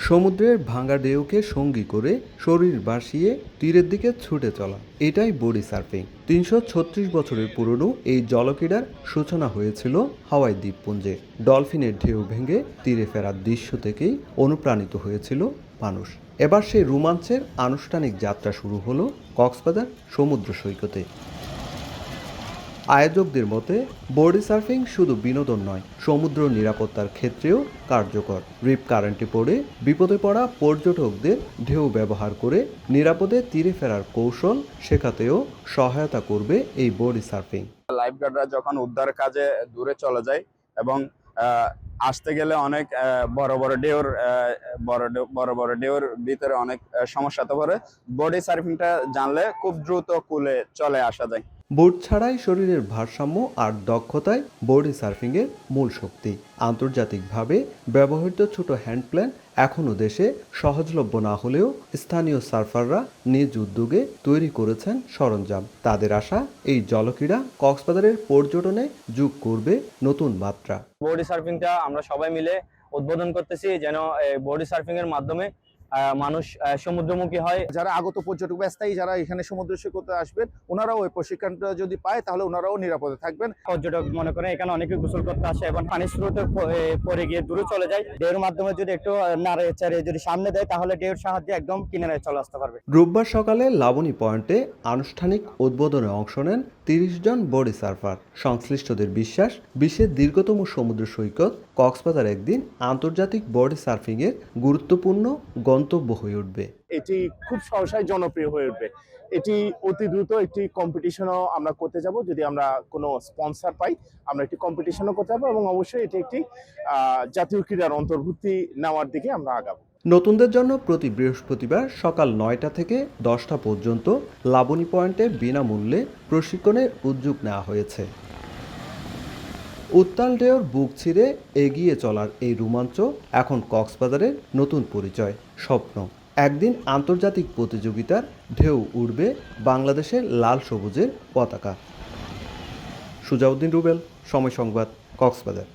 সমুদ্রের ভাঙা ঢেউকে সঙ্গী করে শরীর ভাসিয়ে তীরের দিকে ছুটে চলা, এটাই বডি সার্ফিং। ৩৩৬ বছরের পুরনো এই জলক্রীড়ার সূচনা হয়েছিল হাওয়াই দ্বীপপুঞ্জে। ডলফিনের ঢেউ ভেঙে তীরে ফেরার দৃশ্য থেকেই অনুপ্রাণিত হয়েছিল মানুষ। এবার সেই রোমাঞ্চের আনুষ্ঠানিক যাত্রা শুরু হলো কক্সবাজার সমুদ্র সৈকতে। আয়োজকদের মতে বডি সার্ফিং শুধু বিনোদন নয়, সমুদ্র নিরাপত্তার ক্ষেত্রেও কার্যকর। রিপ কারেন্টে পড়ে বিপদে পড়া পর্যটকদের ঢেউ ব্যবহার করে নিরাপদে তীরে ফেরার কৌশল শেখাতেও সহায়তা করবে এই বডি সার্ফিং। লাইফগার্ডরা যখন উদ্ধার কাজে দূরে চলে যায় এবং আসতে গেলে অনেক বড় বড় ঢেউর ভিতরে অনেক সমস্যাতে পড়ে, বডি সার্ফিংটা জানলে খুব দ্রুত কুলে চলে আসা যায়। বোট ছাড়াই শরীরের ভারসাম্য আর দক্ষতায় বডি সার্ফিংয়ের মূল শক্তি। আন্তর্জাতিকভাবে ব্যবহৃত ছোট হ্যান্ডপ্ল্যান এখনও দেশে সহজলভ্য না হলেও স্থানীয় সার্ফাররা নিজ উদ্যোগে তৈরি করেছেন সরঞ্জাম। তাদের আশা, এই জলক্রীড়া কক্সবাজারের পর্যটনে যোগ করবে নতুন মাত্রা। বডি সার্ফিংটা আমরা সবাই মিলে উদ্বোধন করতেছি, যেন বডি সার্ফিং এর মাধ্যমে মানুষ সমুদ্রমুখী হয়। যারা আগত পর্যটক ব্যস্তায়ী যারা এখানে সমুদ্র সৈকতে আসবেন, ওনারাও ওই প্রশিক্ষণটা যদি পায় তাহলে ওনারাও নিরাপদে থাকবেন। পর্যটক মনে করেন এখানে অনেকে গোসল করতে আসে এবং পানির স্রোতে পরে গিয়ে দূরে চলে যায়। ঢেউর মাধ্যমে যদি একটু নাড়ে চাড়ে যদি সামনে দেয় তাহলে ঢেউর সাহায্যে একদম কিনারায় চলে আসতে পারবে। রোববার সকালে লাবণী পয়েন্টে আনুষ্ঠানিক উদ্বোধনে অংশ নেন ৩০ জন বডি সার্ফার। সংশ্লিষ্টদের বিশ্বাস, বিশ্বের দীর্ঘতম সমুদ্র সৈকত কক্সবাজার একদিন আন্তর্জাতিক বডি সার্ফিংয়ের গুরুত্বপূর্ণ গন্তব্য হয়ে উঠবে। এটি খুব সহসাই জনপ্রিয় হয়ে উঠবে। এটি অতি দ্রুত একটি কম্পিটিশনও আমরা করতে যাব, যদি আমরা কোনো স্পন্সর পাই আমরা একটি কম্পিটিশনও করতে যাবো এবং অবশ্যই এটি একটি জাতীয় ক্রীড়ার অন্তর্ভুক্তি নেওয়ার দিকে আমরা আগাবো। নতুনদের জন্য প্রতি বৃহস্পতিবার সকাল ৯টা থেকে 10টা পর্যন্ত লাবণী পয়েন্টে বিনামূল্যে প্রশিক্ষণের উদ্যোগ নেওয়া হয়েছে। উত্তাল ঢেউর বুক ছিঁড়ে এগিয়ে চলার এই রোমাঞ্চ এখন কক্সবাজারের নতুন পরিচয়, স্বপ্ন। একদিন আন্তর্জাতিক প্রতিযোগিতার ঢেউ উড়বে বাংলাদেশের লাল সবুজের পতাকা। সুজাউদ্দিন রুবেল, সময় সংবাদ, কক্সবাজার।